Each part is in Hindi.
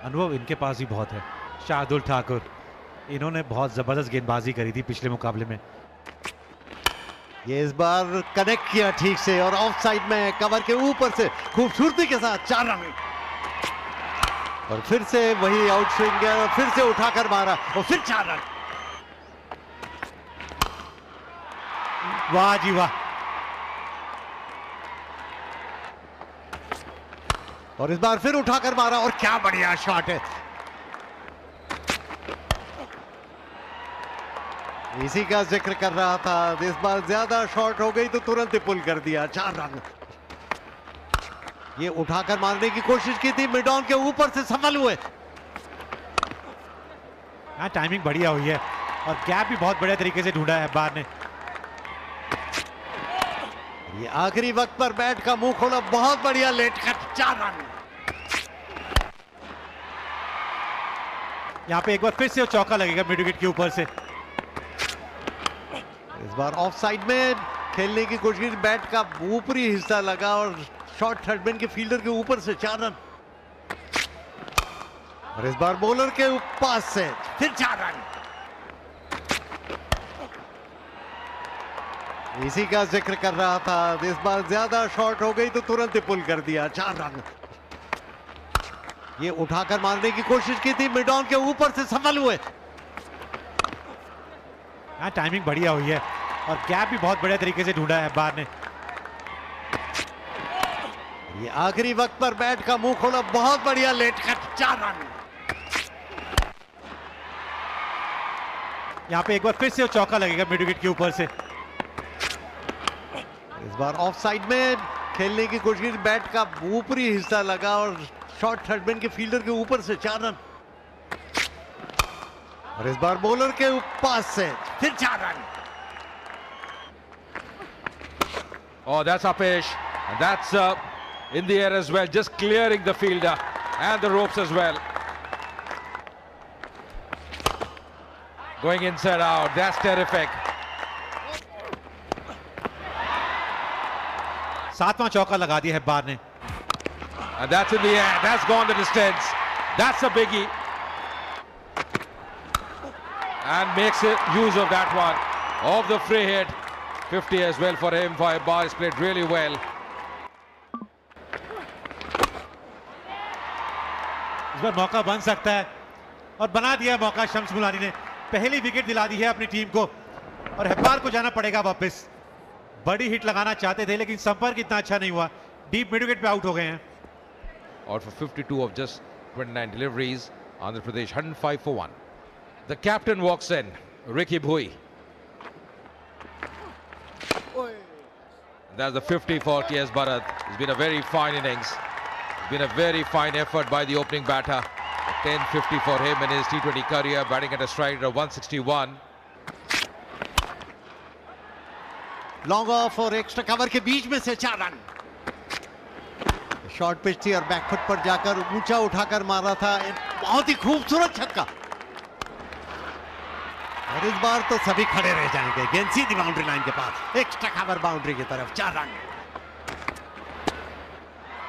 अनुभव इनके पास ही बहुत है। शार्दुल ठाकुर, इन्होंने बहुत जबरदस्त गेंदबाजी करी थी पिछले मुकाबले में। ये इस बार कनेक्ट किया ठीक से और ऑफ साइड में कवर के ऊपर से खूबसूरती के साथ 4 रन। और फिर से वही आउट स्विंग है और फिर से उठाकर मारा और फिर 4 रन। वाह जी वाह। और इस बार फिर उठाकर मारा और क्या बढ़िया शॉट है। इसी का जिक्र कर रहा था, इस बार ज्यादा शॉट हो गई तो तुरंत ही पुल कर दिया। 4 रन। ये उठाकर मारने की कोशिश की थी, मिड ऑन के ऊपर से सफल हुए। हाँ, टाइमिंग बढ़िया हुई है और गैप भी बहुत बढ़िया तरीके से ढूंढा है बार ने। ये आखिरी वक्त पर बैट का मुंह खोला, बहुत बढ़िया लेट कट। 4 रन। यहाँ पे एक बार फिर से चौका लगेगा मिड विकेट के ऊपर से। इस बार ऑफ साइड में खेलने की कोशिश, बैट का ऊपरी हिस्सा लगा और शॉट थर्डमैन के फील्डर के ऊपर से 4 रन। और इस बार बॉलर के पास से फिर 4 रन। इसी का जिक्र कर रहा था, इस बार ज्यादा शॉट हो गई तो तुरंत ही पुल कर दिया। 4 रन। ये उठाकर मारने की कोशिश की थी, मिड ऑन के ऊपर से सफल हुए। हाँ, टाइमिंग बढ़िया हुई है और गैप भी बहुत बढ़िया तरीके से ढूंढा है बार ने। ये आखिरी वक्त पर बैट का मुंह खोला, बहुत बढ़िया लेट कट। 4 रन। यहाँ पे एक बार फिर से चौका लगेगा मिड विकेट के ऊपर से। इस बार ऑफ साइड में खेलने की कोशिश, बैट का ऊपरी हिस्सा लगा और शॉट थर्डमैन के फील्डर के ऊपर से 4 रन। और इस बार बॉलर के पास से फिर 4 run. Oh, that's Apesh, and that's in the air as well, just clearing the fielder and the ropes as well. Going inside out, that's terrific. 7वां चौका लगा दिया है बार ने। And that's in the air, that's gone the distance. That's a biggie. And makes use of that one, of the free hit. 50 as well for him. Bar has played really well. इस बार मौका बन सकता है और बना दिया मौका। शम्स मुलानी ने पहली विकेट दिला दी है अपनी टीम को और हेब्बार को जाना पड़ेगा वापस। बड़ी हिट लगाना चाहते थे लेकिन संपर्क इतना अच्छा नहीं हुआ। डीप मिड विकेट पे आउट हो गए हैं। Out for 52 of just 29 deliveries. Andhra Pradesh 105 for 1. The captain walks in, Ricky Bhui. That's the 50 for T.S. Bharat. It's been a very fine innings. It's been a very fine effort by the opening batter. 10-50 for him in his T20 career, batting at a strike of 161. Long off और एक्स्ट्रा कवर के बीच में से 4 रन। शॉर्ट पिच थी और बैकफुट पर जाकर ऊंचा उठाकर मारा था। बहुत ही खूबसूरत छक्का। और इस बार तो सभी खड़े रह जाएंगे। गेंद सीधी बाउंड्री लाइन के पास, एक्स्ट्रा कवर बाउंड्री की तरफ। 4 रन।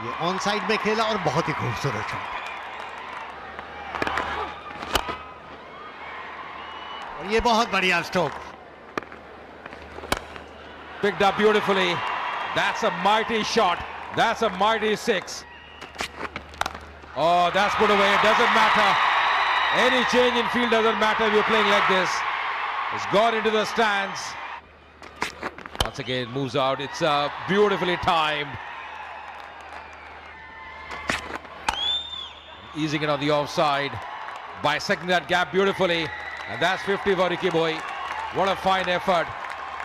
ये ऑन साइड में खेला और बहुत ही खूबसूरत शॉट। और ये बहुत बढ़िया stroke. Picked up beautifully. That's a mighty shot. That's a mighty 6. Oh, that's put away. It doesn't matter. Any change in field doesn't matter if you're playing like this. It's gone into the stands. Once again, moves out. It's beautifully timed. Easing it on the offside. Bisecting that gap beautifully. And that's 50 for Ricky Bhui. What a fine effort.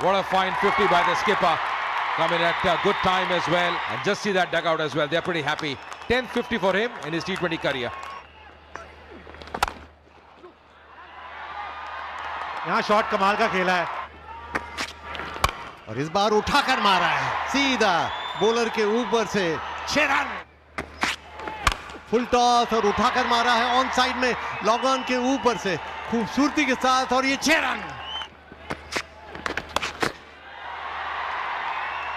What a fine 50 by the skipper. Coming at a good time as well. And just see that dugout as well. They're pretty happy. 10-50 for him in his T20 career. यहाँ शॉट कमाल का खेला है और इस बार उठाकर मारा है सीधा बॉलर के ऊपर से। 6 रन। फुल टॉस और उठाकर मारा है ऑन साइड में लॉन्ग ऑन के ऊपर से खूबसूरती के साथ और ये 6 रन।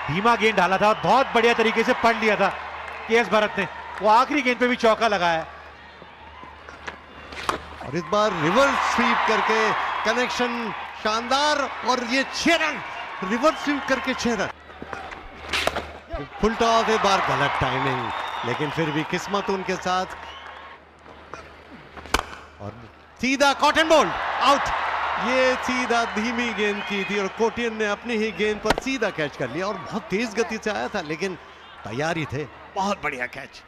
धीमा गेंद डाला था और बहुत बढ़िया तरीके से पढ़ लिया था के.एस. भरत ने। वो आखिरी गेंद पे भी चौका लगाया। और इस बार रिवर्स स्वीप करके कनेक्शन शानदार, और ये 6 रन, रिवर्स स्वीप करके 6 रन। फुल टॉस, इस बार गलत टाइमिंग, लेकिन फिर भी किस्मत उनके साथ, और सीधा कॉटन बोल्ड आउट। ये सीधा धीमी गेंद की थी और कोटियन ने अपनी ही गेंद पर सीधा कैच कर लिया, और बहुत तेज गति से आया था, लेकिन तैयारी थे। बहुत बढ़िया कैच।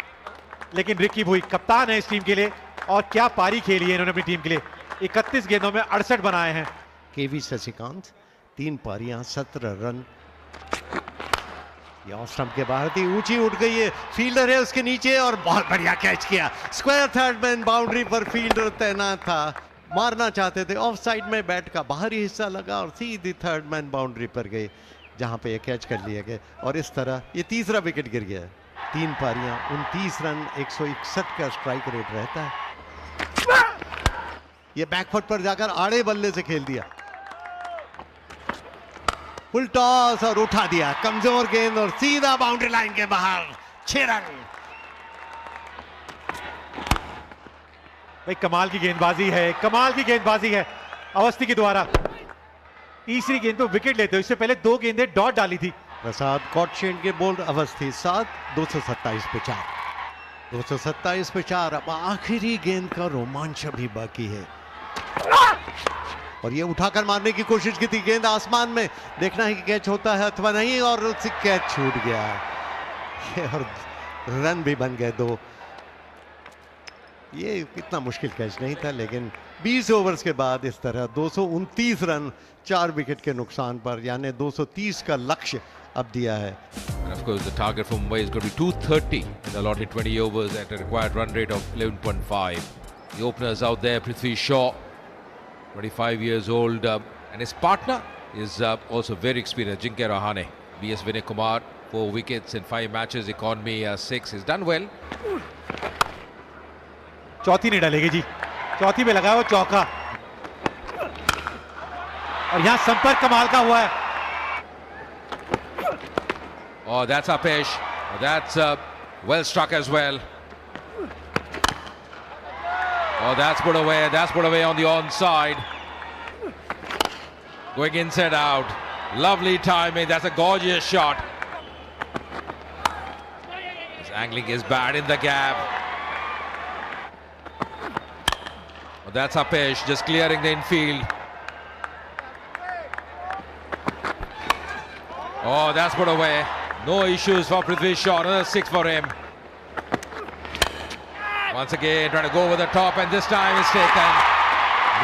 लेकिन रिकी भुई कप्तान है इस टीम के लिए, और क्या पारी खेली है इन्होंने अपनी टीम के लिए। 31 गेंदों में 68 बनाए हैं। केवी शशिकांत 3 पारियां 17 रन। ये ऑफ स्टंप के बाहर थी, ऊंची उठ गई है, फील्डर है उसके नीचे, और बहुत बढ़िया कैच किया। स्क्वायर थर्ड मैन बाउंड्री पर फील्डर तैनात था, मारना चाहते थे, ऑफ साइड में बैट का बाहरी हिस्सा लगा और सीधी थर्ड मैन बाउंड्री पर गए, जहां पे ये कैच कर लिया गया। और इस तरह ये तीसरा विकेट गिर गया। 3 पारियां 29 रन, 161 का स्ट्राइक रेट रहता है। ये बैकफुट पर जाकर आड़े बल्ले से खेल दिया, फुल टॉस और उठा दिया, कमजोर गेंद और सीधा बाउंड्री लाइन के बाहर, 6 रन। भाई कमाल की गेंदबाजी है, कमाल की गेंदबाजी है अवस्थी के द्वारा। तीसरी गेंद तो विकेट लेते हो, इससे पहले 2 गेंदें डॉट डाली थी। प्रसाद कॉटशेन के बोल्ड अवस्थी 7, 227 पे 4, 227 पे 4। अब आखिरी गेंद का रोमांच अभी बाकी है, और ये उठाकर मारने की कोशिश की थी, गेंद आसमान में, देखना है कि कैच होता है अथवा नहीं, और उससे कैच छूट गया, और रन भी बन गए 2। ये इतना मुश्किल कैच नहीं था, लेकिन 20 ओवर्स के बाद इस तरह 229 रन 4 विकेट के नुकसान पर, यानी 230 का लक्ष्य अब दिया है। And of course, the target for Mumbai is going to be 230 in the allotted 20 overs at a required run rate of 11.5. The openers out there, Prithvi Shaw, 25 years old, and his partner is also very experienced, Ajinkya Rahane. B.S. Vinay Kumar, 4 wickets in 5 matches, economy 6. He's done well. चौथी नहीं डालेगी जी, चौथी में लगा वो चौका, और यहां संपर्क कमाल का हुआ है। Oh, that's Apesh. That's well struck as well. Oh, that's put away. That's put away on the onside. Going inside out. Lovely timing. That's a gorgeous shot. His angling is bad in the gap. Oh, that's Apesh just clearing the infield. Oh, that's put away. No issues for Prithvi Shaw. Another 6 for him. Once again trying to go over the top, and this time it's taken.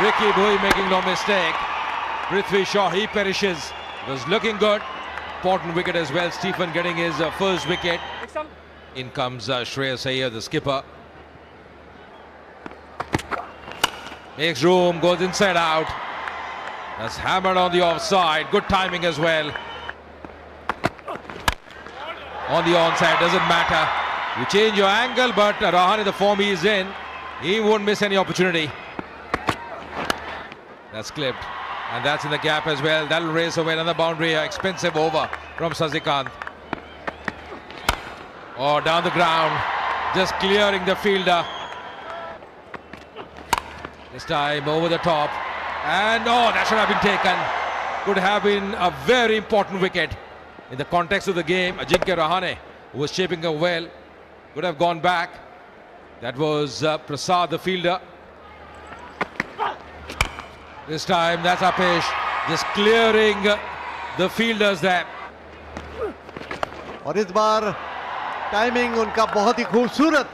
Ricky Bhui making no mistake. Prithvi Shaw, he perishes. It was looking good. Important wicket as well. Stephen getting his first wicket. In comes Shreyas Iyer, the skipper. Makes room, goes inside out. That's hammered on the offside. Good timing as well. On the onside, doesn't matter. You change your angle, but Rahane, the form he is in, he won't miss any opportunity. That's clipped, and that's in the gap as well. That'll race away another boundary. Expensive over from Sasikant. Oh, down the ground, just clearing the fielder. This time over the top, and oh, that should have been taken. Could have been a very important wicket. In the context of the game, Ajinkya Rahane, who was shaping up well, could have gone back. That was Prasad, the fielder. This time, that's Apesh, just clearing the fielders there. और इस बार टाइमिंग उनका बहुत ही खूबसूरत।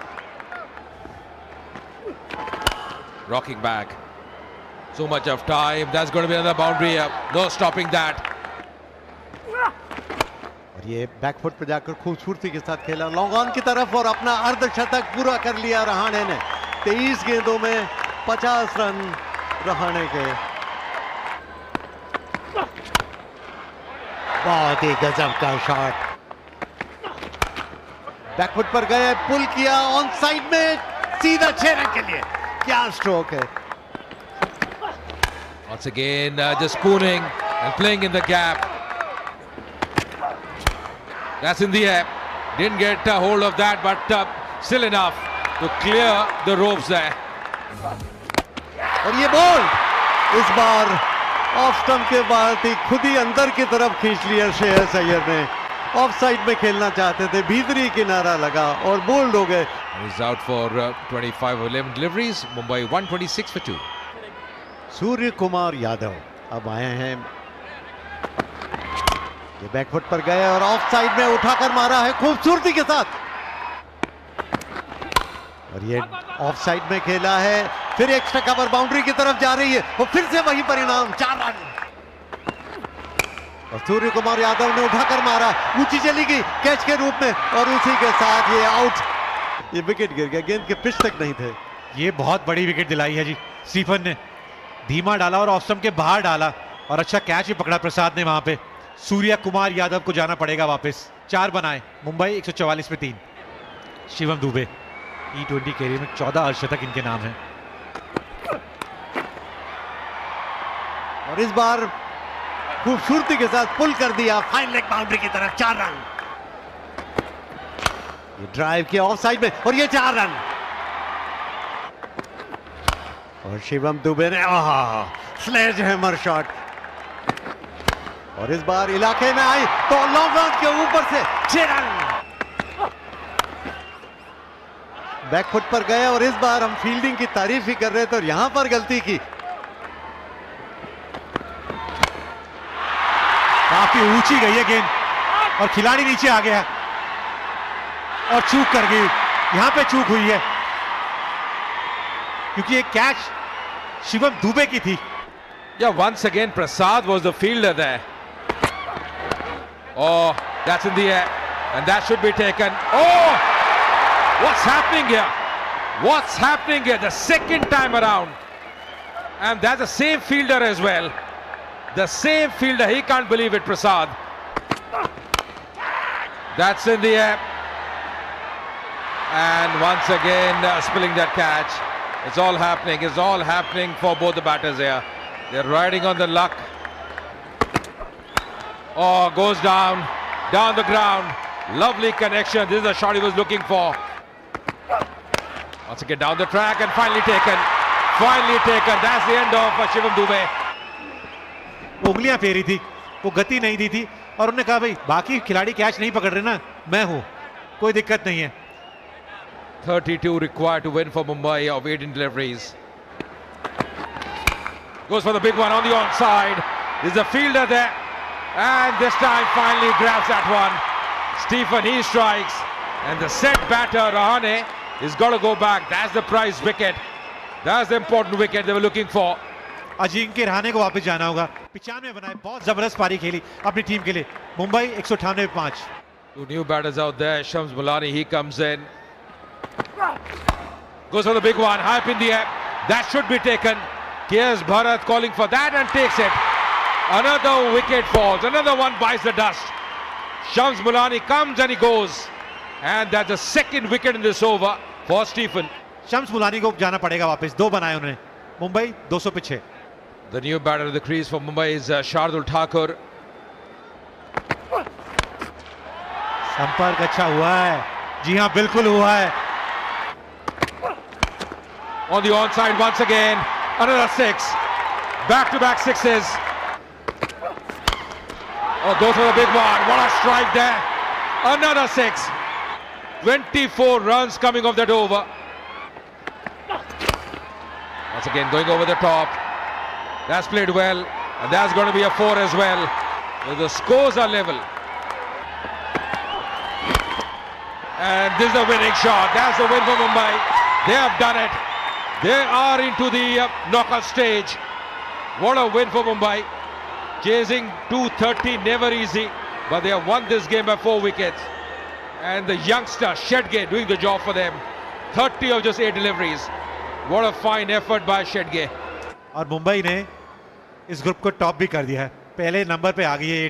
Rocking back. So much of time. That's going to be another boundary. No stopping that. और ये बैकफुट पर जाकर खूबसूरती के साथ खेला लॉन्ग ऑन की तरफ, और अपना अर्धशतक पूरा कर लिया रहाणे ने। 23 गेंदों में 50 रन रहाणे के। बहुत ही गजब का शॉट, बैकफुट पर गए, पुल किया, ऑन साइड में सीधा 6 रन के लिए। क्या स्ट्रोक है। Once again, just spooning and playing in the gap. That's in the air. Didn't get a hold of that, but still enough to clear the ropes there. और ये बोल्ड इस बार ऑफ स्टंप के बाद ही खुद ही अंदर की तरफ खींच लिया श्रेयस अय्यर ने। ऑफ साइड में खेलना चाहते थे, भीतरी किनारा लगा और बोल्ड हो गए। He's out for 25 of 11 deliveries. Mumbai 126 for 2. Surya Kumar Yadav अब आए हैं, ये बैकफुट पर गए और ऑफ साइड में उठाकर मारा है खूबसूरती के साथ, और ये ऑफ साइड में खेला है, फिर एक्स्ट्रा कवर बाउंड्री की तरफ जा रही है और फिर से वही परिणाम, 4 रन। और सूर्य कुमार यादव ने उठाकर मारा, ऊंची चली गई कैच के रूप में और उसी के साथ ये आउट। ये विकेट गिर गया, गेंद के पिच तक नहीं थे। ये बहुत बड़ी विकेट दिलाई है जी स्टीफन ने, धीमा डाला और ऑफ स्टंप के बाहर डाला और अच्छा कैच भी पकड़ा प्रसाद ने वहां पे। सूर्य कुमार यादव को जाना पड़ेगा वापस। 4 बनाए मुंबई 144 पे 3। शिवम दुबे T20 कैरियर में 14 अर्धशतक इनके नाम है। और इस बार खूबसूरती के साथ पुल कर दिया फाइन लेग बाउंड्री की तरफ, 4 रन। ये ड्राइव किया ऑफ साइड में और ये 4 रन। और शिवम दुबे ने स्लेज हैमर शॉट, और इस बार इलाके में आई तो लॉन्ग ऑन के ऊपर से 6 रन। बैकफुट पर गए और इस बार हम फील्डिंग की तारीफ ही कर रहे थे और यहां पर गलती की। काफी ऊंची गई है गेंद और खिलाड़ी नीचे आ गया और चूक कर गई। यहां पे चूक हुई है क्योंकि एक कैच शिवम दुबे की थी। Yeah, once again Prasad was the fielder there. Oh, that's in the air and that should be taken. Oh, what's happening here? What's happening here? The second time around, and that's the same fielder as well. The same fielder, he can't believe it, Prasad. That's in the air. And once again spilling that catch. It's all happening. It's all happening for both the batters here. They're riding on the luck. Oh, goes down the ground. Lovely connection. This is the shot he was looking for. Once again down the track and finally taken. Finally taken. That's the end of Shivam Dube. उंगलियां फेरी थी, वो गति नहीं दी थी और उन्होंने कहा भाई बाकी खिलाड़ी कैच नहीं पकड़ रहे ना, मैं हूं, कोई दिक्कत नहीं है। 32 required to win for Mumbai of 18 deliveries. Goes for the big one on the onside. There's a fielder there and this time finally grabs that one. Stephen, he strikes and the set batter Rahane is got to go back. That's the prize wicket. That's the important wicket they were looking for. Ajinkya Rahane को वापस जाना होगा। 95 बनाए, बहुत जबरदस्त पारी खेली अपनी टीम के लिए। मुंबई 198 पे 5। Two new batters out there. Shams Mulani, he comes in. Goes for the big one, high up in the air. That should be taken. Here's Bharat calling for that and takes it. Another wicket falls. Another one bites the dust. Shams Mulani comes and he goes. And that's the second wicket in this over for Stephen. Shams Mulani को जाना पड़ेगा वापस। 2 बनाए उन्होंने। मुंबई 200 पे 6। The new batter of the crease for Mumbai is Shardul Thakur. संपर्क अच्छा हुआ है, जी हां बिल्कुल हुआ है। On the onside once again, another 6. Back-to-back 6s. Oh, goes for the big one. What a strike there. Another 6. 24 runs coming off that over. Once again going over the top. That's played well, and that's going to be a 4 as well. So the scores are level. And this is the winning shot. That's the win for Mumbai. They have done it. They are into the knockout stage. What a win for Mumbai. Chasing 230, never easy, but they have won this game by 4 wickets. And the youngster Shedge doing the job for them. 30 of just 8 deliveries. What a fine effort by Shedge. और मुंबई ने इस ग्रुप को टॉप भी कर दिया है, पहले नंबर पे आ गई है ये टीम।